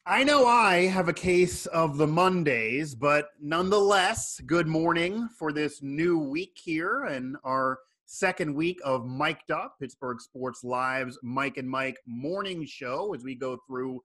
I know I have a case of the Mondays, but nonetheless, good morning for this new week here and our second week of Mic'd Up, Pittsburgh Sports Live's Mike and Mike morning show as we go through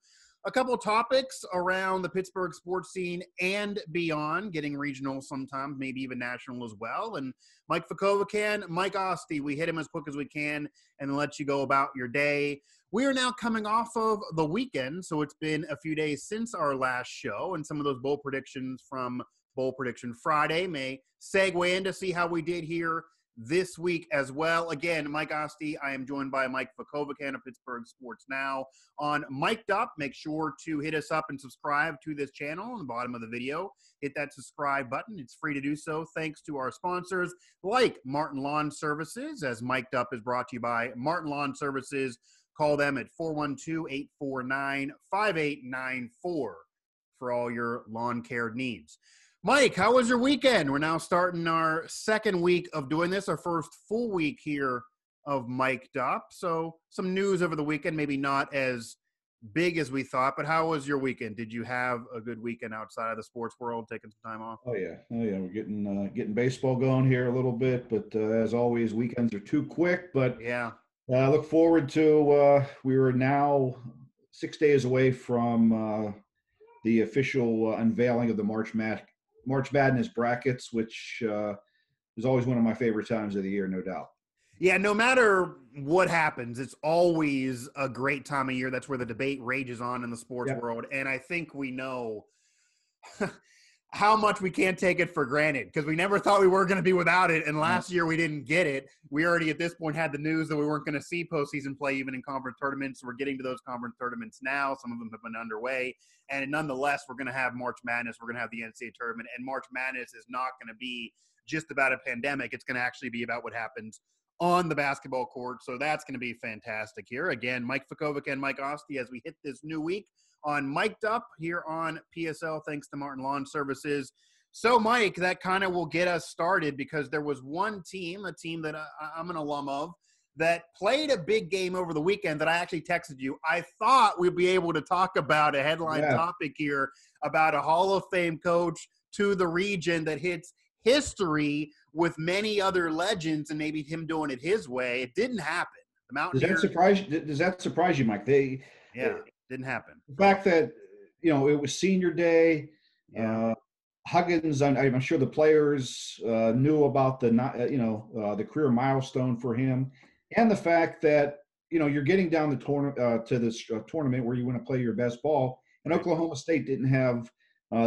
a couple of topics around the Pittsburgh sports scene and beyond, getting regional sometimes, maybe even national as well. And Mike Vukovcan, Mike Asti, we hit him as quick as we can and let you go about your day. We are now coming off of the weekend, so it's been a few days since our last show, and some of those bowl predictions from Bowl Prediction Friday may segue in to see how we did here this week as well. Again, Mike Asti, I am joined by Mike Vukovcan of Pittsburgh Sports Now on Mic'd Up. Make sure to hit us up and subscribe to this channel on the bottom of the video. Hit that subscribe button. It's free to do so thanks to our sponsors like Martin Lawn Services, as Mic'd Up is brought to you by Martin Lawn Services. Call them at 412-849-5894 for all your lawn care needs. Mike, how was your weekend? We're now starting our second week of doing this, our first full week here of Mic'd Up. So some news over the weekend, maybe not as big as we thought, but how was your weekend? Did you have a good weekend outside of the sports world, taking some time off? Oh yeah. We're getting baseball going here a little bit, but as always, weekends are too quick. But Yeah. I look forward to. We are now 6 days away from the official unveiling of the March Madness brackets, which is always one of my favorite times of the year, no doubt. Yeah, no matter what happens, it's always a great time of year. That's where the debate rages on in the sports world. And I think we know how much we can't take it for granted because we never thought we were going to be without it. And last year we didn't get it. We already at this point had the news that we weren't going to see postseason play even in conference tournaments. We're getting to those conference tournaments now. Some of them have been underway. And nonetheless, we're going to have March Madness. We're going to have the NCAA tournament. And March Madness is not going to be just about a pandemic. It's going to actually be about what happens on the basketball court. So that's going to be fantastic here. Again, Mike Vukovic and Mike Asti as we hit this new week on Mic'd Up here on PSL, thanks to Martin Lawn Services. So, Mike, that kind of will get us started because there was one team, a team that I'm an alum of, that played a big game over the weekend that I actually texted you. I thought we'd be able to talk about a headline topic here about a Hall of Fame coach to the region that hits history with many other legends and maybe him doing it his way. It didn't happen. The Mountaineers. Does that surprise you, Mike? Didn't happen. The fact that, it was senior day. Yeah. Huggins, I'm sure the players knew about the career milestone for him, and the fact that you're getting down to this tournament where you want to play your best ball, and Oklahoma State didn't have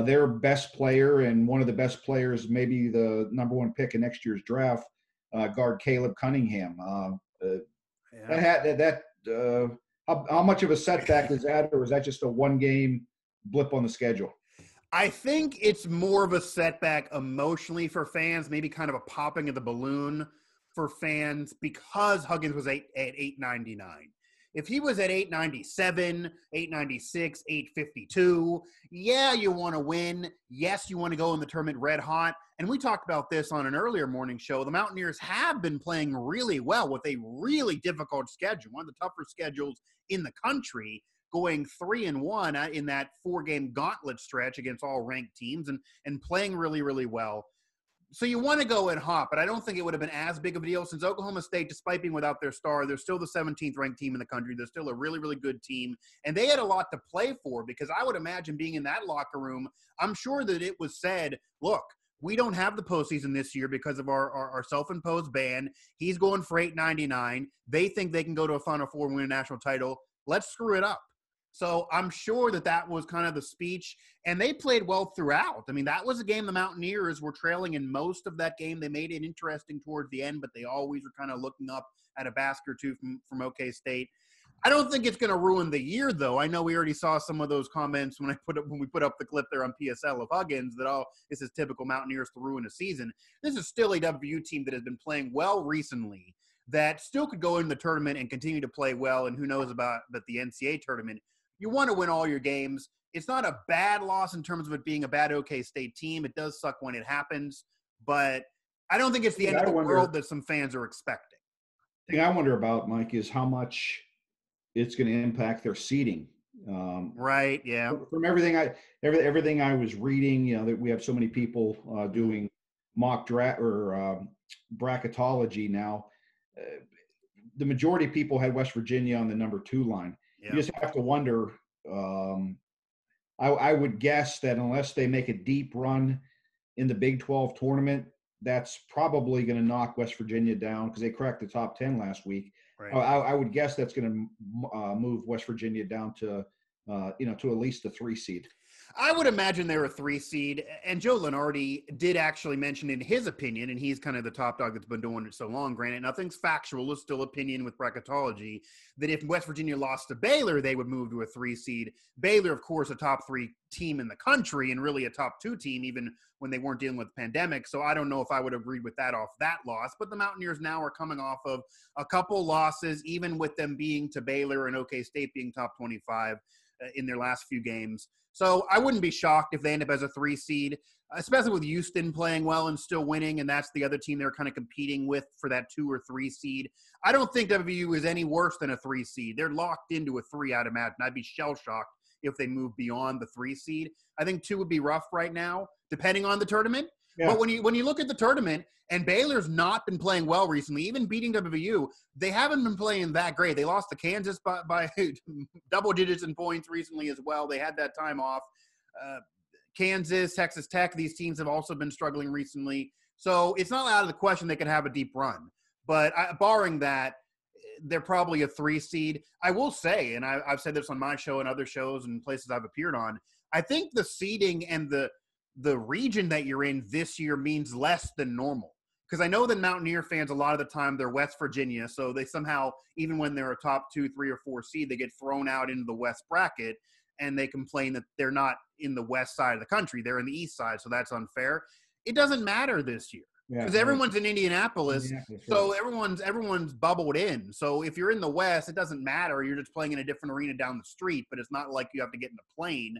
their best player and one of the best players, maybe the number one pick in next year's draft, guard Caleb Cunningham. How much of a setback is that, or is that just a one-game blip on the schedule? I think it's more of a setback emotionally for fans, maybe kind of a popping of the balloon for fans because Huggins was at 899. If he was at 897, 896, 852, yeah, you want to win. Yes, you want to go in the tournament red hot. And we talked about this on an earlier morning show. The Mountaineers have been playing really well with a really difficult schedule, one of the tougher schedules in the country, going 3-1 in that 4-game gauntlet stretch against all ranked teams and playing really, really well. So you want to go in hot, but I don't think it would have been as big of a deal since Oklahoma State, despite being without their star, they're still the 17th ranked team in the country. They're still a really, really good team. And they had a lot to play for because I would imagine being in that locker room, I'm sure that it was said, look, we don't have the postseason this year because of our self-imposed ban. He's going for 899. They think they can go to a Final Four and win a national title. Let's screw it up. So I'm sure that was kind of the speech, and they played well throughout. I mean, that was a game the Mountaineers were trailing in most of that game. They made it interesting towards the end, but they always were kind of looking up at a basket or two from OK State. I don't think it's going to ruin the year, though. I know we already saw some of those comments when we put up the clip there on PSL of Huggins that, oh, this is typical Mountaineers to ruin a season. This is still a WU team that has been playing well recently that still could go in the tournament and continue to play well, and who knows about the NCAA tournament. You want to win all your games. It's not a bad loss in terms of it being a bad OK State team. It does suck when it happens, but I don't think it's the end of the world that some fans are expecting. The thing I wonder about, Mike, is how much it's going to impact their seeding Right. Yeah. From everything I was reading, that we have so many people doing mock draft or bracketology now. The majority of people had West Virginia on the number 2 line. Yeah. You just have to wonder. I would guess that unless they make a deep run in the Big 12 tournament, that's probably going to knock West Virginia down because they cracked the top 10 last week. Right. I would guess that's going to move West Virginia down to at least the 3 seed. I would imagine they're a 3 seed, and Joe Lenardi did actually mention in his opinion, and he's kind of the top dog that's been doing it so long, granted, nothing's factual, it's still opinion with bracketology, that if West Virginia lost to Baylor, they would move to a 3 seed. Baylor, of course, a top 3 team in the country, and really a top 2 team, even when they weren't dealing with the pandemic, so I don't know if I would agree with that off that loss, but the Mountaineers now are coming off of a couple losses, even with them being to Baylor and OK State being top 25 in their last few games. So I wouldn't be shocked if they end up as a 3 seed, especially with Houston playing well and still winning, and that's the other team they're kind of competing with for that 2 or 3 seed. I don't think WVU is any worse than a 3 seed. They're locked into a 3, I'd imagine. I'd be shell-shocked if they move beyond the 3 seed. I think 2 would be rough right now, depending on the tournament. Yeah. But when you look at the tournament, and Baylor's not been playing well recently, even beating WVU, they haven't been playing that great. They lost to Kansas by double digits in points recently as well. They had that time off. Kansas, Texas Tech, these teams have also been struggling recently. So it's not out of the question they could have a deep run. But barring that, they're probably a 3 seed. I will say, and I've said this on my show and other shows and places I've appeared on, I think the seeding and the region that you're in this year means less than normal. Because I know that Mountaineer fans, a lot of the time, they're West Virginia. So they somehow, even when they're a top 2, 3, or 4 seed, they get thrown out into the West bracket. And they complain that they're not in the West side of the country. They're in the East side. So that's unfair. It doesn't matter this year. Because everyone's in Indianapolis. So everyone's bubbled in. So if you're in the West, it doesn't matter. You're just playing in a different arena down the street. But it's not like you have to get in a plane.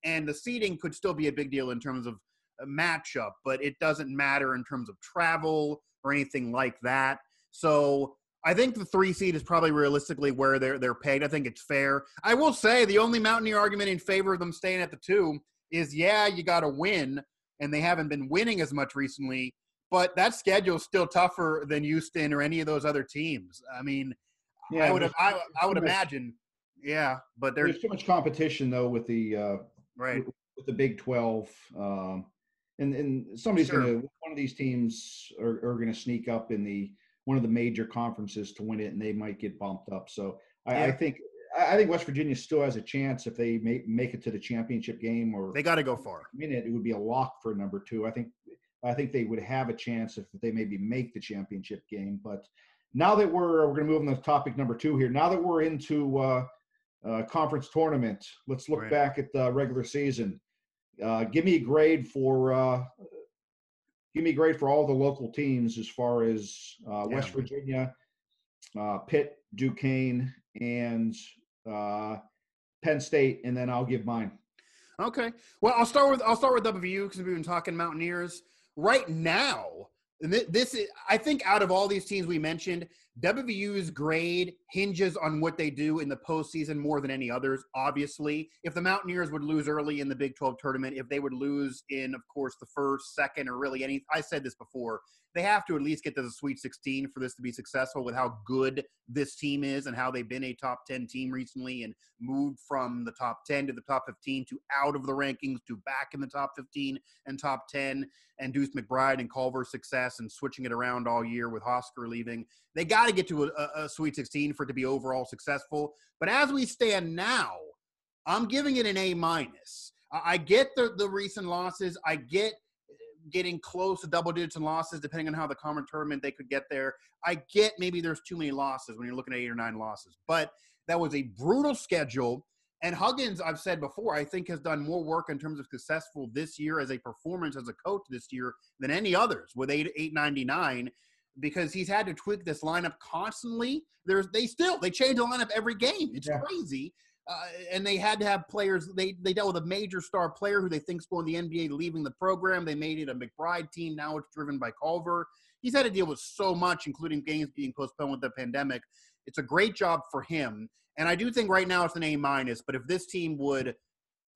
And the seeding could still be a big deal in terms of a matchup, but it doesn't matter in terms of travel or anything like that. So I think the 3 seed is probably realistically where they're pegged. I think it's fair. I will say the only Mountaineer argument in favor of them staying at the 2 is, you got to win, and they haven't been winning as much recently, but that schedule is still tougher than Houston or any of those other teams. I mean, I would imagine, but there's too much competition though with the right with the Big 12. And somebody's one of these teams are going to sneak up in one of the major conferences to win it, and they might get bumped up. So I think West Virginia still has a chance if they make it to the championship game, or they got to go far. It would be a lock for number 2. I think they would have a chance if they maybe make the championship game. But now that we're going to move on to topic number 2 here. Now that we're into conference tournament, let's look back at the regular season. Give me a grade for all the local teams as far as West Virginia, Pitt, Duquesne, and Penn State, and then I'll give mine. Okay. Well, I'll start with WVU because we've been talking Mountaineers right now. This is, I think, out of all these teams we mentioned, WVU's grade hinges on what they do in the postseason more than any others, obviously. If the Mountaineers would lose early in the Big 12 tournament, if they would lose in, of course, the first, second, or really any – I said this before – they have to at least get to the Sweet 16 for this to be successful with how good this team is and how they've been a top 10 team recently and moved from the top 10 to the top 15 to out of the rankings to back in the top 15 and top 10, and Deuce McBride and Culver's success and switching it around all year with Hosker leaving. They got to get to a Sweet 16 for it to be overall successful. But as we stand now, I'm giving it an A-. I get the recent losses. I get getting close to double digits in losses, depending on how the conference tournament they could get there. I get maybe there's too many losses when you're looking at 8 or 9 losses, but that was a brutal schedule. And Huggins, I've said before, I think has done more work in terms of successful this year as a performance as a coach this year than any others with 899, because he's had to tweak this lineup constantly. They change the lineup every game. It's crazy. And they had to have players. They dealt with a major star player who they think is going to the NBA leaving the program. They made it a McBride team. Now it's driven by Culver. he's had to deal with so much, including games being postponed with the pandemic. It's a great job for him. And I do think right now it's an A-, but if this team would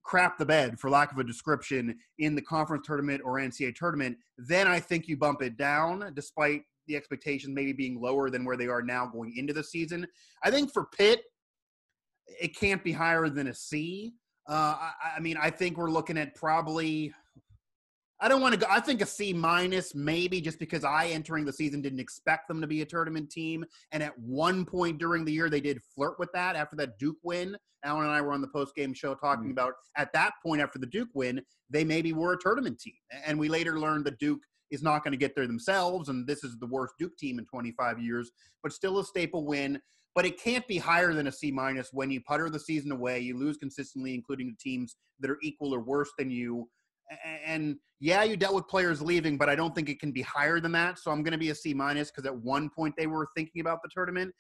crap the bed, for lack of a description, in the conference tournament or NCAA tournament, then I think you bump it down, despite the expectations maybe being lower than where they are now going into the season. I think for Pitt, it can't be higher than a C. I mean, I think we're looking at probably – I don't want to go. I think a C- maybe, just because I, entering the season, didn't expect them to be a tournament team. And at one point during the year, they did flirt with that after that Duke win. Alan and I were on the post-game show talking about at that point after the Duke win, they maybe were a tournament team. And we later learned that Duke is not going to get there themselves. And this is the worst Duke team in 25 years, but still a staple win. But it can't be higher than a C- when you putter the season away, you lose consistently, including the teams that are equal or worse than you. And yeah, you dealt with players leaving, but I don't think it can be higher than that. So I'm going to be a C- because at one point they were thinking about the tournament.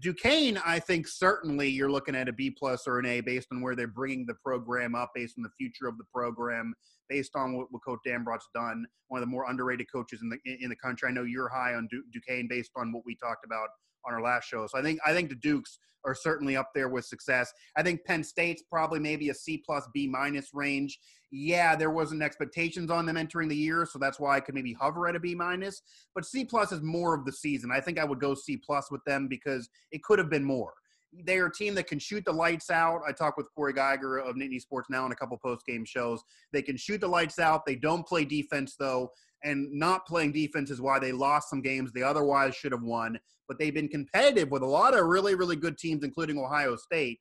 Duquesne, I think certainly you're looking at a B+ or an A based on where they're bringing the program up, based on the future of the program, based on what Coach Dambrot's done. One of the more underrated coaches in the country. I know you're high on Duquesne based on what we talked about on our last show. So I think the Dukes are certainly up there with success. I think Penn State's probably maybe a C+, B- range. Yeah, there wasn't expectations on them entering the year, so that's why I could maybe hover at a B-. But C+ is more of the season. I think I would go C+ with them because it could have been more. They're a team that can shoot the lights out. I talked with Corey Geiger of Nittany Sports Now in a couple post-game shows. They can shoot the lights out. They don't play defense, though, and not playing defense is why they lost some games they otherwise should have won. But they've been competitive with a lot of really, really good teams, including Ohio State.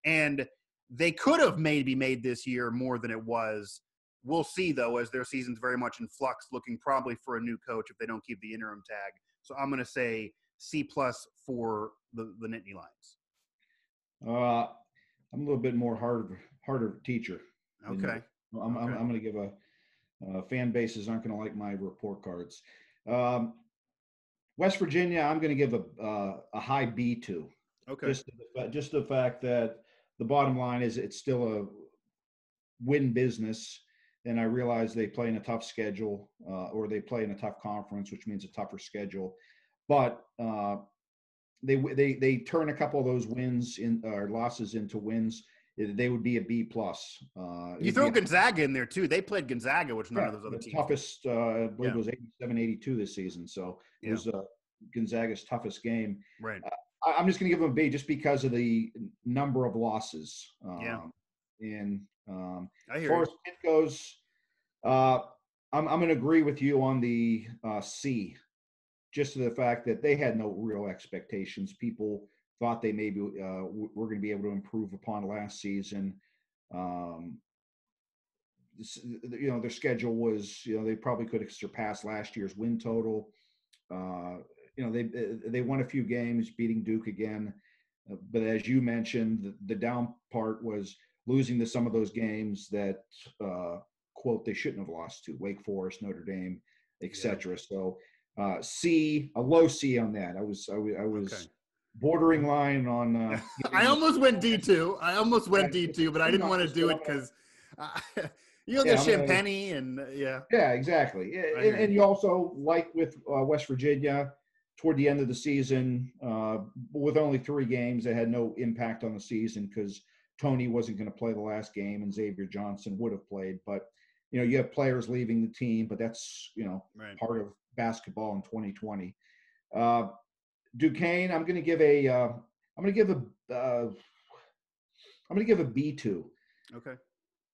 And they could have maybe made this year more than it was. We'll see, though, as their season's very much in flux, looking probably for a new coach if they don't keep the interim tag. So I'm going to say C+ for the Nittany Lions. I'm a little bit more harder teacher. Okay. I'm going to give fan bases aren't going to like my report cards. West Virginia, I'm going to give a high B to. Okay. Just the fact that the bottom line is it's still a win business, and I realize they play in a tough schedule, or they play in a tough conference, which means a tougher schedule. But they turn a couple of those wins or losses into wins. They would be a B+. You throw Gonzaga in there too. They played Gonzaga, which none of those other teams. Toughest, I believe it was 87-82 this season. So it was Gonzaga's toughest game. Right. I'm just going to give them a B just because of the number of losses. And as far as Pitt goes, I'm going to agree with you on the C, just to the fact that they had no real expectations. People thought they maybe were going to be able to improve upon last season. Their schedule was, they probably could have surpassed last year's win total. They won a few games, beating Duke again. But as you mentioned, the down part was losing to some of those games that, quote, they shouldn't have lost to: Wake Forest, Notre Dame, etc. So C, a low C on that. I was bordering line on. I almost went D2. But I didn't want to do it because there's Champagne and Yeah, exactly. And you also, like with West Virginia, toward the end of the season, with only 3 games, they had no impact on the season because Tony wasn't going to play the last game and Xavier Johnson would have played. But you have players leaving the team, but that's part of basketball in 2020. Duquesne, I'm going to give a B2. Okay.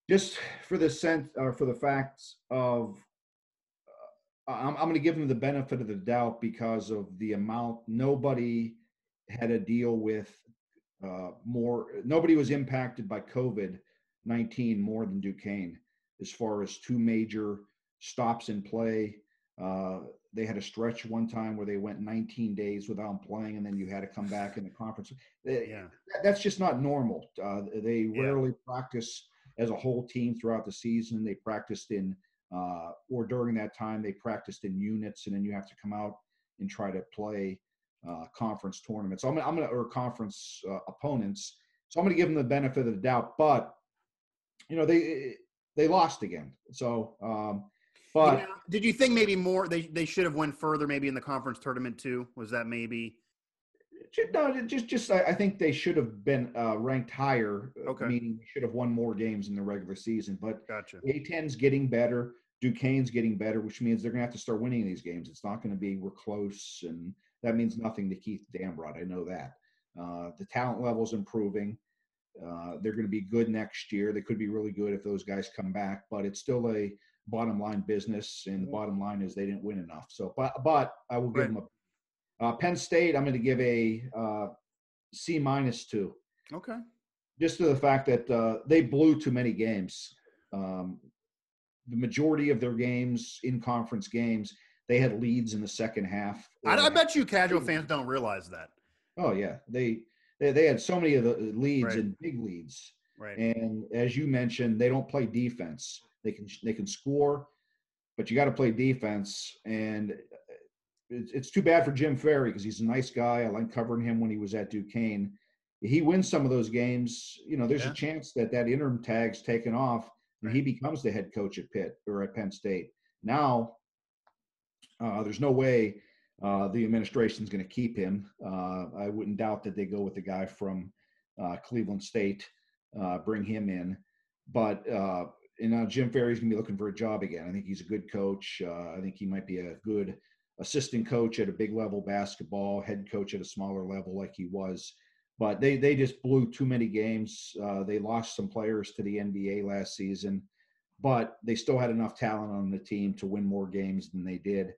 Just for the sense, or for the facts of, I'm going to give them the benefit of the doubt because of the amount. Nobody had to deal with nobody was impacted by COVID-19 more than Duquesne, as far as 2 major stops in play. They had a stretch one time where they went 19 days without playing, and then you had to come back in the conference. That's just not normal. They rarely practice as a whole team throughout the season. They practiced or during that time, they practiced in units, and then you have to come out and try to play conference tournaments. So I'm going to, or conference opponents. So I'm going to give them the benefit of the doubt, but they lost again. So But Yeah. Did you think maybe more they should have went further maybe in the conference tournament too? Was that maybe no, just I think they should have been ranked higher, okay? meaning they should have won more games in the regular season. But Gotcha. A10's getting better, Duquesne's getting better, which means they're going to have to start winning these games. It's not going to be we're close, and that means nothing to Keith Dambrot. I know that. The talent level's improving. They're going to be good next year. They could be really good if those guys come back, but it's still a bottom line business, and the bottom line is they didn't win enough. So, but I will give Right. them a Penn State. I'm going to give a C-2, Okay. just to the fact that they blew too many games. The majority of their games, in conference games, they had leads in the second half. I bet you casual fans don't realize that. Oh yeah, they had so many of the leads Right. and big leads. Right. And as you mentioned, they don't play defense. They can score, but you got to play defense. And it's too bad for Jim Ferry because he's a nice guy. I like covering him when he was at Duquesne. He wins some of those games. There's a chance that interim tag's taken off and he becomes the head coach at Pitt or at Penn State. Now, there's no way the administration's going to keep him. I wouldn't doubt that they go with the guy from Cleveland State, bring him in. But Jim Ferry's going to be looking for a job again. I think he's a good coach. I think he might be a good assistant coach at a big level basketball, head coach at a smaller level like he was. But they just blew too many games. They lost some players to the NBA last season, but they still had enough talent on the team to win more games than they did.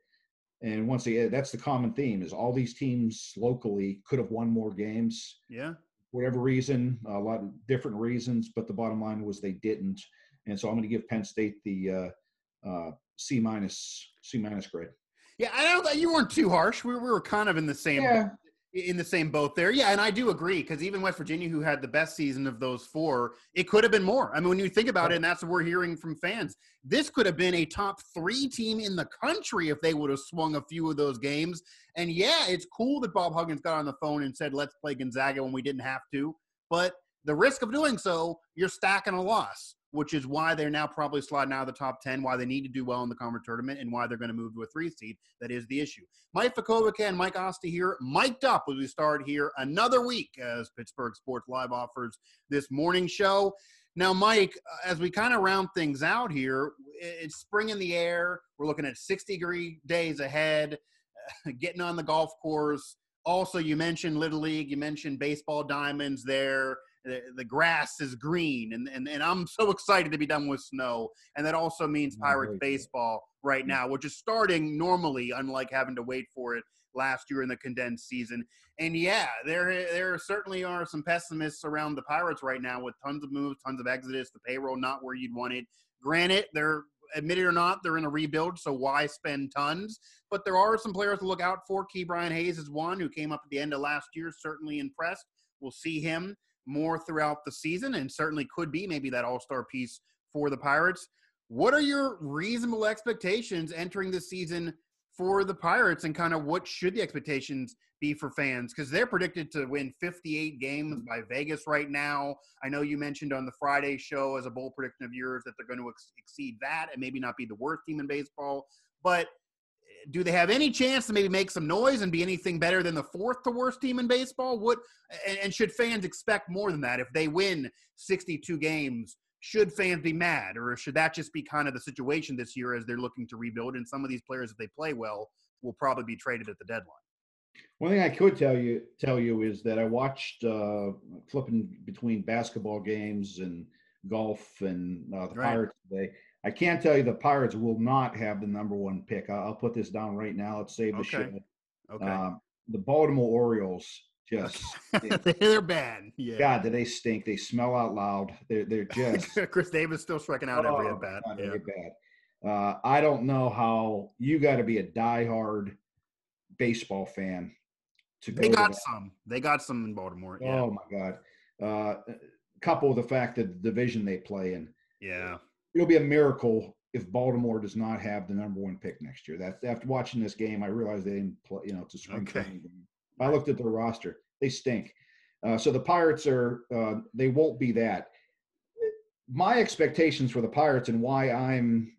And once again, that's the common theme is all these teams locally could have won more games. Yeah. Whatever reason, a lot of different reasons, but the bottom line was they didn't. And so I'm going to give Penn State the C- grade. Yeah, I don't. You weren't too harsh. We were kind of in the same boat there. Yeah, and I do agree because even West Virginia, who had the best season of those four, it could have been more. I mean, when you think about it, and that's what we're hearing from fans, this could have been a top 3 team in the country if they would have swung a few of those games. And yeah, it's cool that Bob Huggins got on the phone and said, let's play Gonzaga when we didn't have to. But the risk of doing so, you're stacking a loss, which is why they're now probably sliding out of the top 10, why they need to do well in the conference tournament, and why they're going to move to a 3 seed. That is the issue. Mike Vukovcan and Mike Asti here, mic'd up as we start here another week as Pittsburgh Sports Live offers this morning show. Now, Mike, as we kind of round things out here, it's spring in the air. We're looking at 60-degree days ahead, getting on the golf course. Also, you mentioned Little League. You mentioned baseball diamonds there. The grass is green, and I'm so excited to be done with snow. And that also means Pirates baseball right now, which is starting normally, unlike having to wait for it last year in the condensed season. And yeah, there certainly are some pessimists around the Pirates right now with tons of moves, tons of exodus, the payroll not where you'd want it. Granted, they're admit it or not, they're in a rebuild, so why spend tons? But there are some players to look out for. Key Brian Hayes is one who came up at the end of last year, certainly impressed. We'll see him more throughout the season and certainly could be maybe that all-star piece for the Pirates. What are your reasonable expectations entering the season for the Pirates, and kind of what should the expectations be for fans? Because they're predicted to win 58 games by Vegas right now. I know you mentioned on the Friday show as a bold prediction of yours that they're going to exceed that and maybe not be the worst team in baseball. But do they have any chance to maybe make some noise and be anything better than the 4th to worst team in baseball? And should fans expect more than that? If they win 62 games, should fans be mad, or should that just be kind of the situation this year as they're looking to rebuild? And some of these players, if they play well, will probably be traded at the deadline. One thing I could tell you is that I watched flipping between basketball games and golf and the Pirates today. I can tell you the Pirates will not have the number 1 pick. I'll put this down right now. Let's save the show. Okay. The Baltimore Orioles just they're bad. Yeah. God, do they stink? They smell out loud. They're just Chris Davis still striking out every at bat. Very bad. I don't know how you got to be a diehard baseball fan to go. They got some in Baltimore. Yeah. Oh my God. Couple with the fact that the division they play in. Yeah. It'll be a miracle if Baltimore does not have the number 1 pick next year. That's after watching this game, I realized they didn't play. It's a spring training game. I looked at their roster; they stink. So the Pirates they won't be that. My expectations for the Pirates and why I'm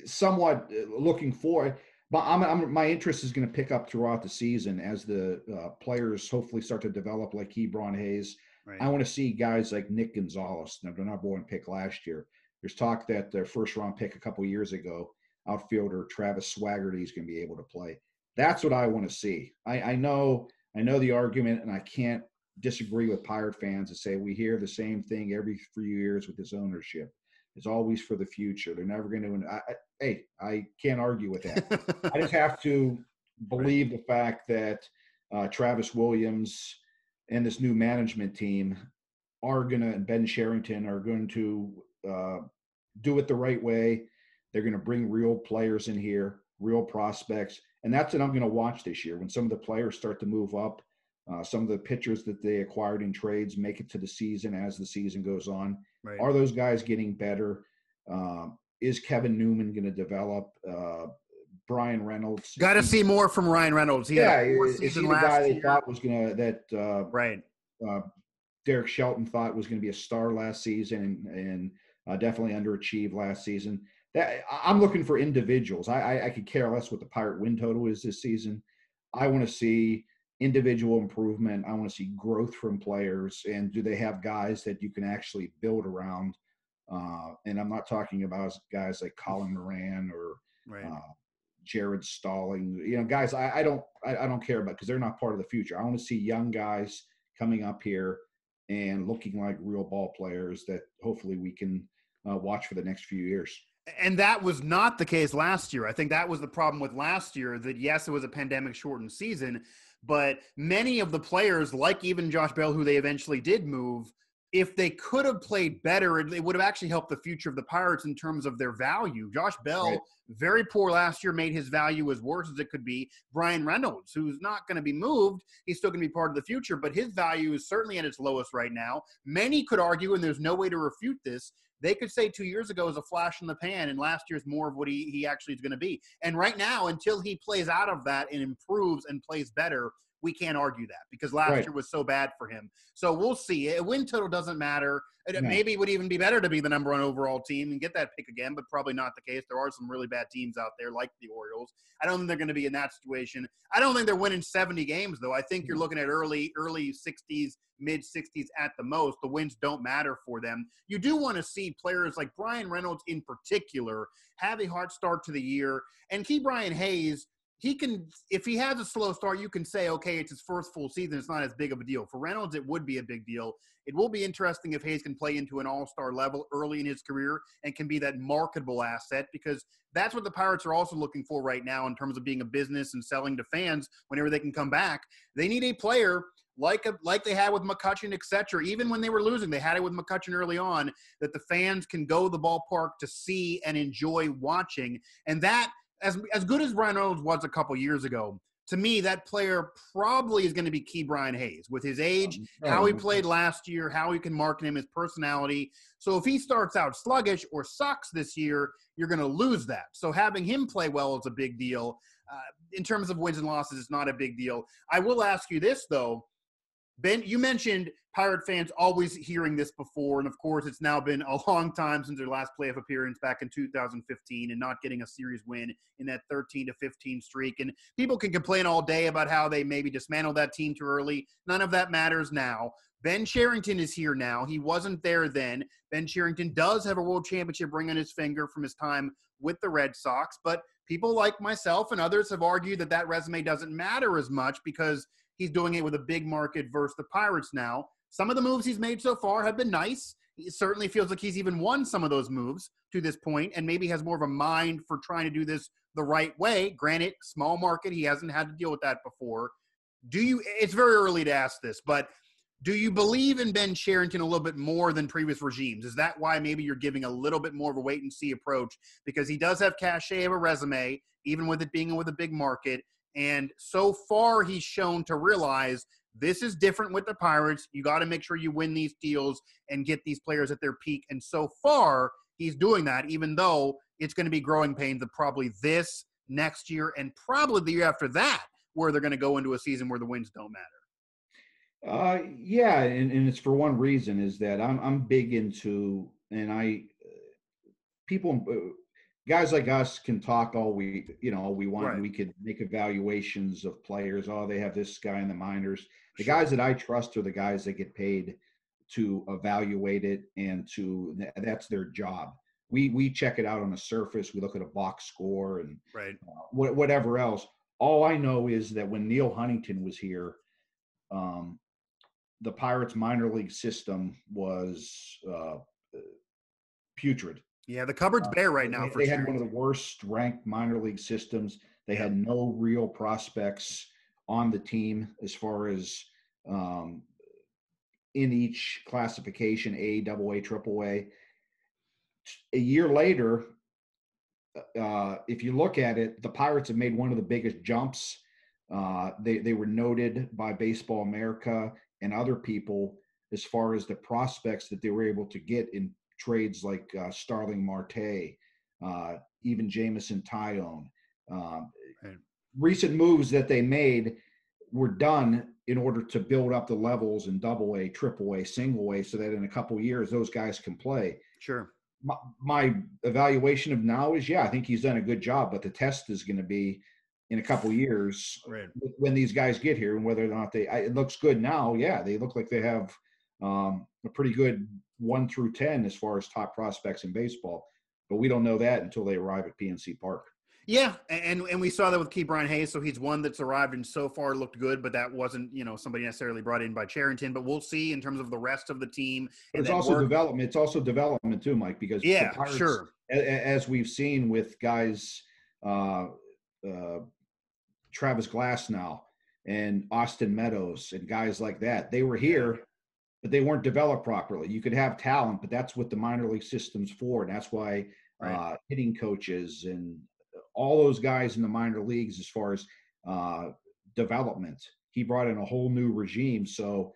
somewhat looking for. But my interest is going to pick up throughout the season as the players hopefully start to develop, like Hebron Hayes. Right. I want to see guys like Nick Gonzalez, the number one pick last year. There's talk that their first round pick a couple years ago, outfielder Travis Swaggerty, is going to be able to play. That's what I want to see. I know the argument, and I can't disagree with Pirate fans that say we hear the same thing every few years with this ownership. It's always for the future. They're never going to. Hey, I can't argue with that. I just have to believe the fact that Travis Williams and this new management team are going to, and Ben Sherrington are going to do it the right way. They're going to bring real players in here, real prospects. And that's what I'm going to watch this year when some of the players start to move up. Some of the pitchers that they acquired in trades make it to the season as the season goes on. Right. Are those guys getting better? Is Kevin Newman going to develop? Brian Reynolds. Got to see more from Ryan Reynolds. He yeah, had a is he the guy they thought was going to right. Derek Shelton thought was going to be a star last season and definitely underachieved last season. That I'm looking for individuals. I could care less what the Pirate win total is this season. I want to see individual improvement. I want to see growth from players, and do they have guys that you can actually build around? And I'm not talking about guys like Colin Moran or Jared Stalling. Guys I don't care about because they're not part of the future. I want to see young guys coming up here and looking like real ball players that hopefully we can watch for the next few years. And that was not the case last year. I think that was the problem with last year, that yes, it was a pandemic-shortened season, but many of the players, like even Josh Bell, who they eventually did move, if they could have played better, it would have actually helped the future of the Pirates in terms of their value. Josh Bell, very poor last year, made his value as worse as it could be. Brian Reynolds, who's not going to be moved, he's still going to be part of the future, but his value is certainly at its lowest right now. Many could argue, and there's no way to refute this, they could say 2 years ago was a flash in the pan, and last year's more of what he actually is going to be. And right now, until he plays out of that and improves and plays better, we can't argue that because last year was so bad for him. So we'll see. A win total doesn't matter. Maybe it would even be better to be the number one overall team and get that pick again, but probably not the case. There are some really bad teams out there like the Orioles. I don't think they're going to be in that situation. I don't think they're winning 70 games, though. I think you're looking at early 60s, mid-60s at the most. The wins don't matter for them. You do want to see players like Brian Reynolds in particular have a hard start to the year. And Brian Hayes, he can, if he has a slow start, you can say, okay, it's his first full season. It's not as big of a deal. For Reynolds, it would be a big deal. It will be interesting if Hayes can play into an all-star level early in his career and can be that marketable asset, because that's what the Pirates are also looking for right now in terms of being a business and selling to fans whenever they can come back. They need a player like they had with McCutchen, et cetera. Even when they were losing, they had it with McCutchen early on, that the fans can go to the ballpark to see and enjoy watching. And that, as good as Brian Reynolds was a couple years ago, to me, that player probably is going to be Brian Hayes with his age, how he played last year, how he can market him, his personality. So if he starts out sluggish or sucks this year, you're going to lose that. So having him play well is a big deal. In terms of wins and losses, it's not a big deal. I will ask you this, though. Ben, you mentioned Pirate fans always hearing this before, and of course it's now been a long time since their last playoff appearance back in 2015 and not getting a series win in that 13-15 streak. And people can complain all day about how they maybe dismantled that team too early. None of that matters now. Ben Sherrington is here now. He wasn't there then. Ben Sherrington does have a world championship ring on his finger from his time with the Red Sox, but people like myself and others have argued that that resume doesn't matter as much because he's doing it with a big market versus the Pirates now. Some of the moves he's made so far have been nice. It certainly feels like he's even won some of those moves to this point and maybe has more of a mind for trying to do this the right way. Granted, small market, he hasn't had to deal with that before. It's very early to ask this, but do you believe in Ben Sherrington a little bit more than previous regimes? Is that why maybe you're giving a little bit more of a wait-and-see approach? Because he does have cachet of a resume, even with it being with a big market. And so far, he's shown to realize this is different with the Pirates. You got to make sure you win these deals and get these players at their peak. And so far, he's doing that, even though it's going to be growing pains of probably this, next year, and probably the year after that, where they're going to go into a season where the wins don't matter. Yeah, and it's for one reason, is that I'm big into, and people guys like us can talk all we want. Right. And we could make evaluations of players. Oh, they have this guy in the minors. The Sure. guys that I trust are the guys that get paid to evaluate it, and that's their job. We check it out on the surface. We look at a box score and Right. whatever else. All I know is that when Neil Huntington was here, um, the Pirates minor league system was putrid. Yeah, the cupboard's bare right now for They had one of Charrington. the worst ranked minor league systems. They Yeah. had no real prospects on the team as far as um, in each classification, A, double A, triple A. A year later, if you look at it, the Pirates have made one of the biggest jumps. They were noted by Baseball America and other people as far as the prospects that they were able to get in trades like Starling Marte, even Jamison Tyone. Right. Recent moves that they made were done in order to build up the levels in double A, triple A, single A, so that in a couple of years those guys can play. Sure. My evaluation of now is, I think he's done a good job, but the test is going to be in a couple of years Right. when these guys get here and whether or not it looks good now. Yeah, they look like they have a pretty good 1 through 10 as far as top prospects in baseball, but we don't know that until they arrive at PNC Park. Yeah, and we saw that with Ke'Bryan Hayes. So he's one that's arrived and so far looked good, but that wasn't somebody necessarily brought in by Charrington. But we'll see in terms of the rest of the team. But it's also development. It's also development too, Mike, because the Pirates, sure, as we've seen with guys, Travis Glasnow and Austin Meadows and guys like that, they were here, but they weren't developed properly. You could have talent, but that's what the minor league system's for, and that's why hitting coaches and all those guys in the minor leagues, as far as development, he brought in a whole new regime. So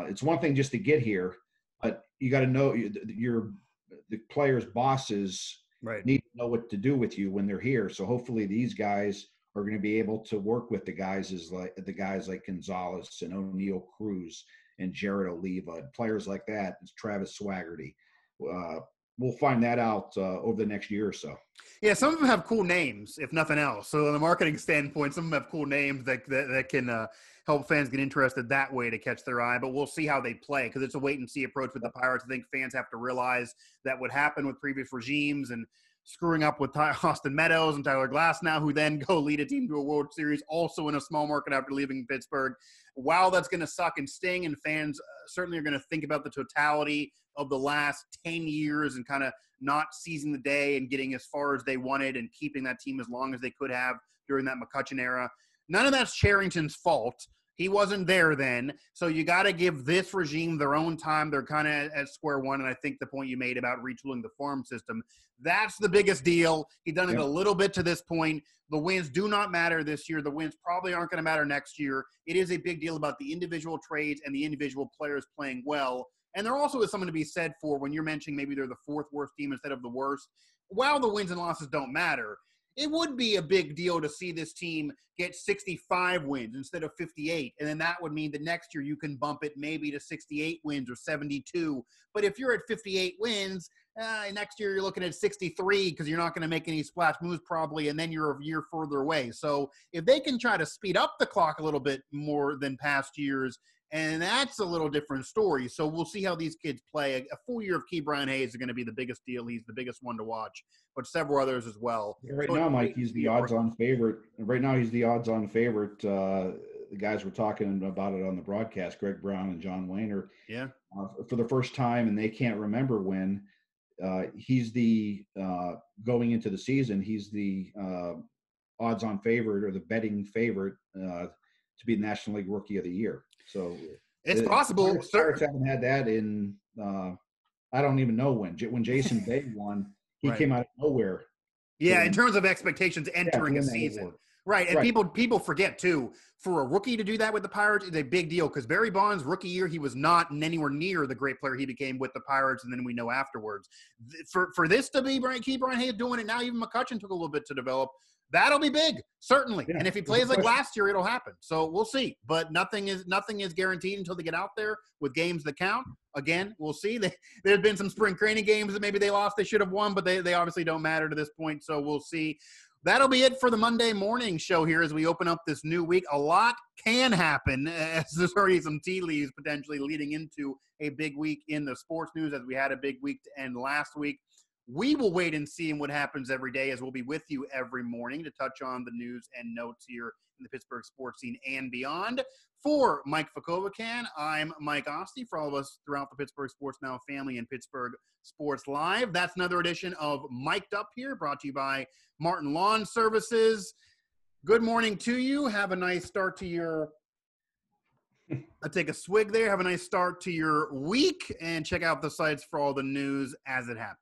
it's one thing just to get here, but you got to know the players' bosses need to know what to do with you when they're here. So hopefully these guys are going to be able to work with the guys like Gonzalez and O'Neill Cruz and Jared Oliva and players like that. It's Travis Swaggerty. We'll find that out over the next year or so. Yeah, some of them have cool names, if nothing else. So, on the marketing standpoint, some of them have cool names that can help fans get interested that way to catch their eye. But we'll see how they play, because it's a wait-and-see approach with the Pirates. I think fans have to realize that what happened with previous regimes and screwing up with Austin Meadows and Tyler Glasnow, who then go lead a team to a World Series, also in a small market after leaving Pittsburgh. While that's going to suck and sting, and fans certainly are going to think about the totality of the last 10 years and kind of not seizing the day and getting as far as they wanted and keeping that team as long as they could have during that McCutchen era. None of that's Charrington's fault. He wasn't there then. So you got to give this regime their own time. They're kind of at square one. And I think the point you made about retooling the farm system, that's the biggest deal. He's done it a little bit to this point. The wins do not matter this year. The wins probably aren't going to matter next year. It is a big deal about the individual trades and the individual players playing well. And there also is something to be said for when you're mentioning maybe they're the fourth worst team instead of the worst. While the wins and losses don't matter, it would be a big deal to see this team get 65 wins instead of 58. And then that would mean that next year you can bump it maybe to 68 wins or 72. But if you're at 58 wins, next year you're looking at 63 because you're not going to make any splash moves probably, and then you're a year further away. So if they can try to speed up the clock a little bit more than past years, and that's a little different story. So we'll see how these kids play. A full year of Ke'Bryan Hayes is going to be the biggest deal. He's the biggest one to watch, but several others as well. Right now, Mike, he's the odds-on favorite. Right now, he's the odds-on favorite. The guys were talking about it on the broadcast, Greg Brown and John Wayner. Yeah. For the first time, and they can't remember when, he's the going into the season, he's the odds-on favorite or the betting favorite to be the National League Rookie of the Year. So it's possible. Pirates haven't had that in I don't even know when. When Jason Bay won, he came out of nowhere. Yeah, in terms of expectations entering a season. Right, and people forget, too, for a rookie to do that with the Pirates is a big deal because Barry Bonds' rookie year, he was not anywhere near the great player he became with the Pirates, and then we know afterwards. For this to be Ke'Bryan Hayes doing it now, even McCutchen took a little bit to develop. That'll be big, certainly. Yeah, and if he there's a plays like question. last year, it'll happen. So we'll see. But nothing is guaranteed until they get out there with games that count. Again, we'll see. There's been some spring training games that maybe they lost, they should have won, but they obviously don't matter to this point. So we'll see. That'll be it for the Monday morning show here as we open up this new week. A lot can happen as there's already some tea leaves potentially leading into a big week in the sports news as we had a big week to end last week. We will wait and see what happens every day as we'll be with you every morning to touch on the news and notes here in the Pittsburgh sports scene and beyond. For Mike Vukovcan, I'm Mike Asti. For all of us throughout the Pittsburgh Sports Now family and Pittsburgh Sports Live, that's another edition of Mic'd Up here, brought to you by Martin Lawn Services. Good morning to you. Have a nice start to your I take a swig there. Have a nice start to your week and check out the sites for all the news as it happens.